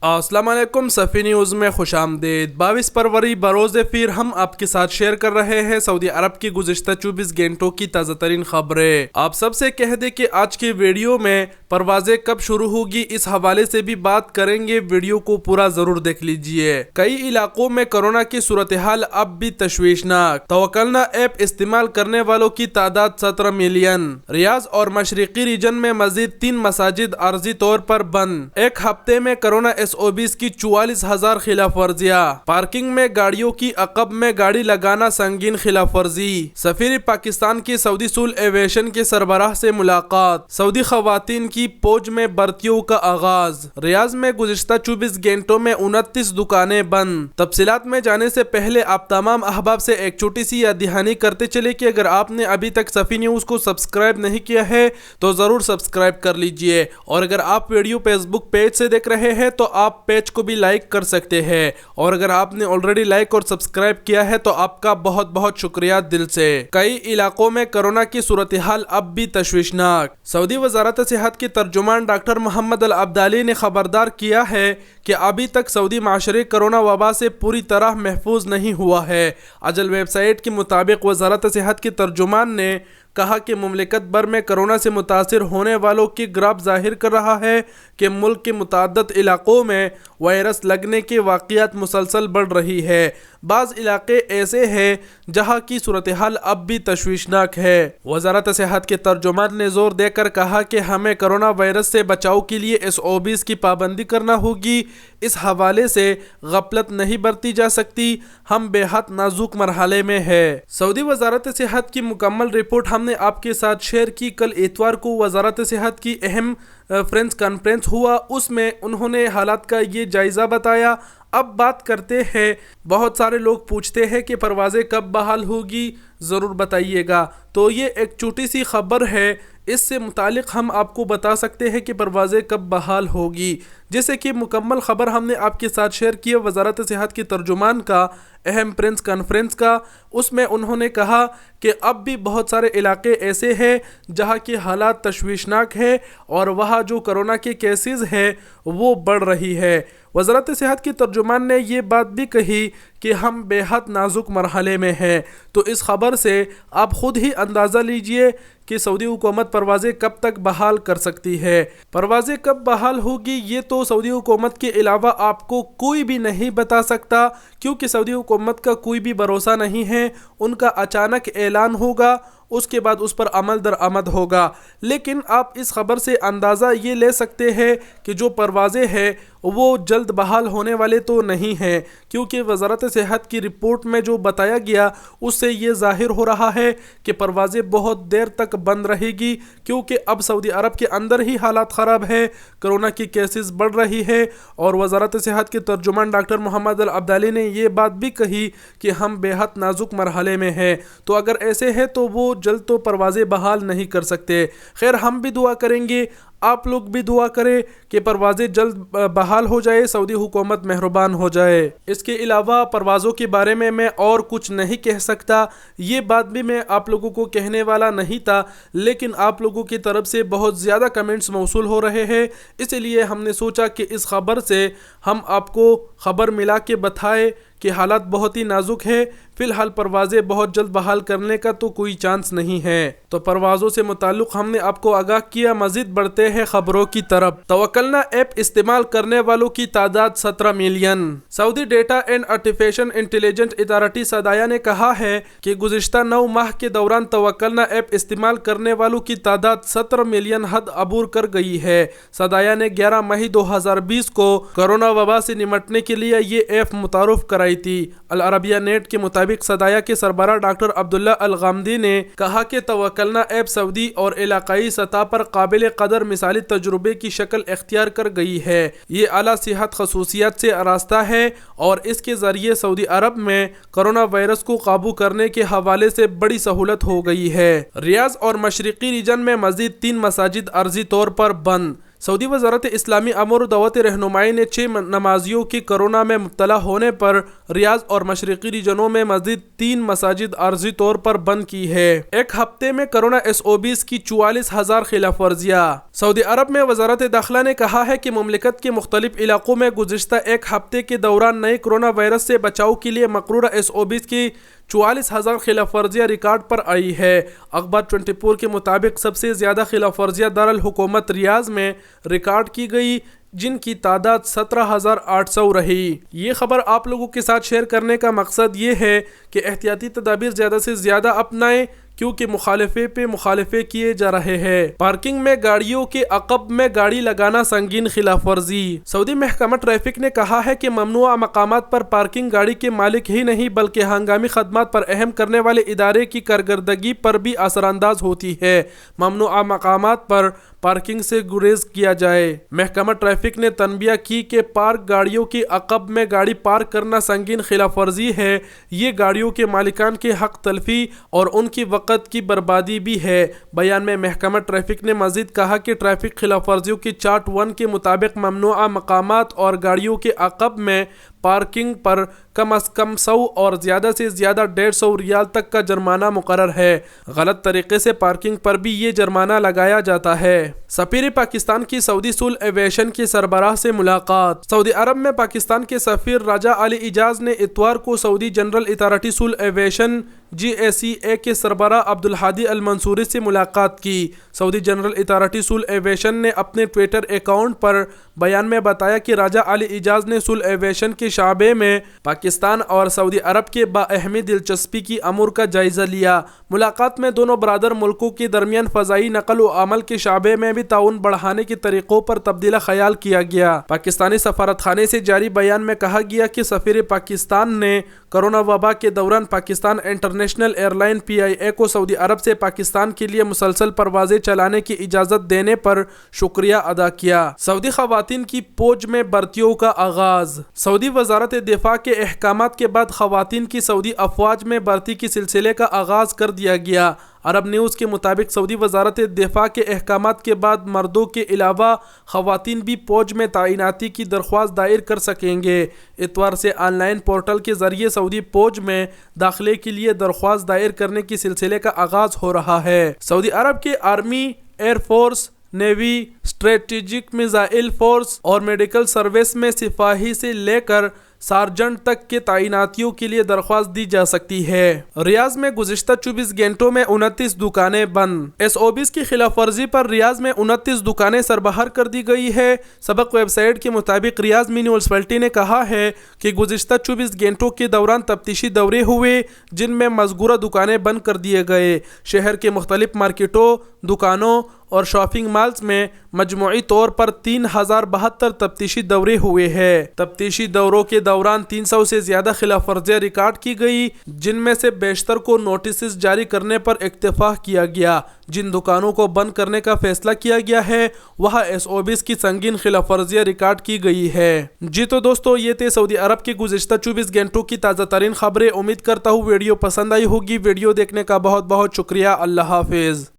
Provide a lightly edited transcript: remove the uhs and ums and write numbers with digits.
السلام علیکم، صفی نیوز میں خوش آمدید۔ 22 فروری بروز پیر ہم آپ کے ساتھ شیئر کر رہے ہیں سعودی عرب کی گزشتہ 24 گھنٹوں کی تازہ ترین خبریں۔ آپ سب سے کہہ دیں کہ آج کی ویڈیو میں پروازیں کب شروع ہوگی اس حوالے سے بھی بات کریں گے، ویڈیو کو پورا ضرور دیکھ لیجئے۔ کئی علاقوں میں کورونا کی صورتحال اب بھی تشویشناک، توکلنا ایپ استعمال کرنے والوں کی تعداد 17 ملین۔ ریاض اور مشرقی ریجن میں مزید 3 مساجد عارضی طور پر بند۔ ایک ہفتے میں کورونا SOBs کی 44,000 خلاف ورزیاں۔ پارکنگ میں گاڑیوں کی عقب میں گاڑی لگانا سنگین خلاف ورزی۔ سفیر پاکستان کی سعودی سول ایویشن کے سربراہ سے ملاقات۔ سعودی خواتین کی فوج میں بھرتیوں کا آغاز۔ ریاض میں گزشتہ 24 گھنٹوں میں 29 دکانیں بند۔ تفصیلات میں جانے سے پہلے آپ تمام احباب سے ایک چھوٹی سی یاد دہانی کرتے چلے کہ اگر آپ نے ابھی تک صفی نیوز کو سبسکرائب نہیں کیا ہے تو ضرور سبسکرائب کر لیجئے، اور اگر آپ ویڈیو فیس بک پیج سے دیکھ رہے ہیں تو آپ پیج کو بھی لائک کر سکتے ہیں، اور اگر آپ نے آلریڈی لائک اور سبسکرائب کیا ہے تو آپ کا بہت بہت شکریہ دل سے۔ کئی علاقوں میں کورونا کی صورتحال اب بھی تشویشناک۔ سعودی وزارت صحت کے ترجمان ڈاکٹر محمد العبدالی نے خبردار کیا ہے کہ ابھی تک سعودی معاشرے کورونا وبا سے پوری طرح محفوظ نہیں ہوا ہے۔ اجل ویب سائٹ کے مطابق وزارت صحت کے ترجمان نے کہا کہ مملکت بھر میں کورونا سے متاثر ہونے والوں کی گراف ظاہر کر رہا ہے کہ ملک کے متعدد علاقوں میں وائرس لگنے کے واقعات مسلسل بڑھ رہی ہے۔ بعض علاقے ایسے ہیں جہاں کی صورتحال اب بھی تشویشناک ہے۔ وزارت صحت کے ترجمان نے زور دے کر کہا کہ ہمیں کورونا وائرس سے بچاؤ کے لیے SOBs کی پابندی کرنا ہوگی۔ اس حوالے سے غفلت نہیں برتی جا سکتی، ہم بے حد نازک مرحلے میں ہیں۔ سعودی وزارت صحت کی مکمل رپورٹ ہم نے آپ کے ساتھ شیئر کی۔ کل اتوار کو وزارت صحت کی اہم پریس کانفرنس ہوا، اس میں انہوں نے حالات کا یہ جائزہ بتایا۔ اب بات کرتے ہیں، بہت سارے لوگ پوچھتے ہیں کہ پروازیں کب بحال ہوگی، ضرور بتائیے گا۔ تو یہ ایک چھوٹی سی خبر ہے، اس سے متعلق ہم آپ کو بتا سکتے ہیں کہ پروازیں کب بحال ہوگی۔ جیسے کہ مکمل خبر ہم نے آپ کے ساتھ شیئر کی وزارت صحت کے ترجمان کا اہم پریس کانفرنس کا، اس میں انہوں نے کہا کہ اب بھی بہت سارے علاقے ایسے ہیں جہاں کی حالات تشویشناک ہے اور وہاں جو کورونا کے کیسز ہیں وہ بڑھ رہی ہے۔ وزارت صحت کے ترجمان نے یہ بات بھی کہی کہ ہم بے حد نازک مرحلے میں ہیں۔ تو اس خبر سے آپ خود ہی اندازہ لیجئے کہ سعودی حکومت پروازیں کب تک بحال کر سکتی ہے۔ پروازیں کب بحال ہوگی یہ تو سعودی حکومت کے علاوہ آپ کو کوئی بھی نہیں بتا سکتا، کیونکہ سعودی حکومت کا کوئی بھی بھروسہ نہیں ہے۔ ان کا اچانک اعلان ہوگا، اس کے بعد اس پر عمل درآمد ہوگا، لیکن آپ اس خبر سے اندازہ یہ لے سکتے ہیں کہ جو پروازیں ہیں وہ جلد بحال ہونے والے تو نہیں ہیں، کیونکہ وزارت صحت کی رپورٹ میں جو بتایا گیا اس سے یہ ظاہر ہو رہا ہے کہ پروازیں بہت دیر تک بند رہے گی، کیونکہ اب سعودی عرب کے اندر ہی حالات خراب ہے، کورونا کی کیسز بڑھ رہی ہے۔ اور وزارت صحت کے ترجمان ڈاکٹر محمد العبدالی نے یہ بات بھی کہی کہ ہم بے حد نازک مرحلے میں ہیں، تو اگر ایسے ہے تو وہ جلد تو پروازیں بحال نہیں کر سکتے۔ خیر، ہم بھی دعا کریں گے، آپ لوگ بھی دعا کریں کہ پروازیں جلد بحال ہو جائے، سعودی حکومت مہربان ہو جائے۔ اس کے علاوہ پروازوں کے بارے میں اور کچھ نہیں کہہ سکتا، یہ بات بھی میں آپ لوگوں کو کہنے والا نہیں تھا، لیکن آپ لوگوں کی طرف سے بہت زیادہ کمنٹس موصول ہو رہے ہیں، اس لیے ہم نے سوچا کہ اس خبر سے ہم آپ کو خبر ملا کے بتائیں کہ حالات بہت ہی نازک ہے۔ فی الحال پروازیں بہت جلد بحال کرنے کا تو کوئی چانس نہیں ہے۔ تو پروازوں سے متعلق ہم نے آپ کو آگاہ کیا۔ مزید بڑھتے ہیں خبروں کی طرف۔ توکلنا ایپ استعمال کرنے والوں کی تعداد 17 million. Saudi data and artificial intelligence authority SDAIA نے کہا ہے کہ گزشتہ 9 ماہ کے دوران توکلنا ایپ استعمال کرنے والوں کی تعداد 17 ملین حد عبور کر گئی ہے۔ سدایا نے 11 مئی 2020 کو کورونا وبا سے نمٹنے کے لیے یہ ایپ متعارف کرائی تھی۔ العربیہ نیٹ کے مطابق سدایا کے سربراہ ڈاکٹر عبداللہ الغامدی نے کہا کہ توکلنا ایپ سعودی اور علاقائی سطح پر قابل قدر مثالی تجربے کی شکل اختیار کر گئی ہے۔ یہ اعلیٰ صحت خصوصیات سے آراستہ ہے اور اس کے ذریعے سعودی عرب میں کورونا وائرس کو قابو کرنے کے حوالے سے بڑی سہولت ہو گئی ہے۔ ریاض اور مشرقی ریجن میں مزید 3 مساجد عارضی طور پر بند۔ سعودی وزارت اسلامی امور و دعوت رہنمائی نے 6 نمازیوں کی کورونا میں مبتلا ہونے پر ریاض اور مشرقی ریجنوں میں مزید 3 مساجد عارضی طور پر بند کی ہے۔ ایک ہفتے میں کورونا SOBs کی 44,000 خلاف ورزیاں۔ سعودی عرب میں وزارت داخلہ نے کہا ہے کہ مملکت کے مختلف علاقوں میں گزشتہ ایک ہفتے کے دوران نئے کورونا وائرس سے بچاؤ کے لیے مقررہ SOBs کی 44,000 خلاف ورزیاں ریکارڈ پر آئی ہے۔ اخبار 24 کے مطابق سب سے زیادہ خلاف ورزیاں دارالحکومت ریاض میں ریکارڈ کی گئی، جن کی تعداد 17,800 رہی۔ یہ خبر آپ لوگوں کے ساتھ شیئر کرنے کا مقصد یہ ہے کہ احتیاطی تدابیر زیادہ سے زیادہ اپنائیں، کیونکہ مخالفے پہ مخالفے کیے جا رہے ہیں۔ پارکنگ میں گاڑیوں کے عقب میں گاڑی لگانا سنگین خلاف ورزی۔ سعودی محکمہ ٹریفک نے کہا ہے کہ ممنوعہ مقامات پر پارکنگ گاڑی کے مالک ہی نہیں بلکہ ہنگامی خدمات پر اہم کرنے والے ادارے کی کارکردگی پر بھی اثر انداز ہوتی ہے۔ ممنوعہ مقامات پر پارکنگ سے گریز کیا جائے۔ محکمہ ٹریفک نے تنبیہ کی کہ پارک گاڑیوں کے عقب میں گاڑی پارک کرنا سنگین خلاف ورزی ہے۔ یہ گاڑیوں کے مالکان کے حق تلفی اور ان کی وقت کی بربادی بھی ہے۔ بیان میں محکمہ ٹریفک نے مزید کہا کہ ٹریفک خلاف ورزیوں کی چارٹ 1 کے مطابق ممنوعہ مقامات اور گاڑیوں کے عقب میں پارکنگ پر کم از کم 100 اور زیادہ سے زیادہ 150 ریال تک کا جرمانہ مقرر ہے۔ غلط طریقے سے پارکنگ پر بھی یہ جرمانہ لگایا جاتا ہے۔ سفیر پاکستان کی سعودی سول ایویشن کے سربراہ سے ملاقات۔ سعودی عرب میں پاکستان کے سفیر راجہ علی اعجاز نے اتوار کو Saudi general authority civil aviation GACA کے سربراہ عبدالحادی المنصوری سے ملاقات کی۔ Saudi general authority civil aviation نے اپنے ٹویٹر اکاؤنٹ پر بیان میں بتایا کہ راجہ علی اعجاز نے سول ایویشن کے شعبے میں پاکستان اور سعودی عرب کے باہمی دلچسپی کی امور کا جائزہ لیا۔ ملاقات میں دونوں برادر ملکوں کے درمیان فضائی نقل و حمل کے شعبے میں بھی تعاون بڑھانے کے طریقوں پر تبادلہ خیال کیا گیا۔ پاکستانی سفارت خانے سے جاری بیان میں کہا گیا کہ سفیر پاکستان نے کورونا وبا کے دوران Pakistan international air line PIA کو سعودی عرب سے پاکستان کے لیے مسلسل پروازیں چلانے کی اجازت دینے پر شکریہ ادا کیا۔ سعودی خواتین کی فوج میں بھرتیوں کا آغاز۔ سعودی وزارت دفاع کے احکامات کے بعد خواتین کی سعودی افواج میں بھرتی کے سلسلے کا آغاز کر دیا گیا۔ عرب نیوز کے مطابق سعودی وزارت دفاع کے احکامات کے بعد مردوں کے علاوہ خواتین بھی فوج میں تعیناتی کی درخواست دائر کر سکیں گے۔ اتوار سے آن لائن پورٹل کے ذریعے سعودی فوج میں داخلے کے لیے درخواست دائر کرنے کے سلسلے کا آغاز ہو رہا ہے۔ سعودی عرب کے army, air force, navy, strategic missile force اور میڈیکل سروس میں سپاہی سے لے کر سارجنٹ تک کے تعیناتیوں کے لیے درخواست دی جا سکتی ہے۔ ریاض میں گزشتہ 24 گھنٹوں میں 29 دکانیں بند۔ SOBs کی خلاف ورزی پر ریاض میں 29 دکانیں سربہر کر دی گئی ہے۔ سبق ویب سائٹ کے مطابق ریاض میونسپلٹی نے کہا ہے کہ گزشتہ 24 گھنٹوں کے دوران تفتیشی دورے ہوئے جن میں مذکورہ دکانیں بند کر دیے گئے۔ شہر کے مختلف مارکیٹوں، دکانوں اور شاپنگ مالز میں مجموعی طور پر 3072 تفتیشی دورے ہوئے ہیں۔ تفتیشی دوروں کے دوران 300 سے زیادہ خلاف ورزیاں ریکارڈ کی گئی، جن میں سے بیشتر کو نوٹسز جاری کرنے پر اکتفا کیا گیا۔ جن دکانوں کو بند کرنے کا فیصلہ کیا گیا ہے وہاں SOBs کی سنگین خلاف ورزیاں ریکارڈ کی گئی ہے۔ جی تو دوستو، یہ تھے سعودی عرب کے گزشتہ 24 گھنٹوں کی تازہ ترین خبریں۔ امید کرتا ہوں ویڈیو پسند آئی ہوگی۔ ویڈیو دیکھنے کا بہت بہت شکریہ۔ اللہ حافظ۔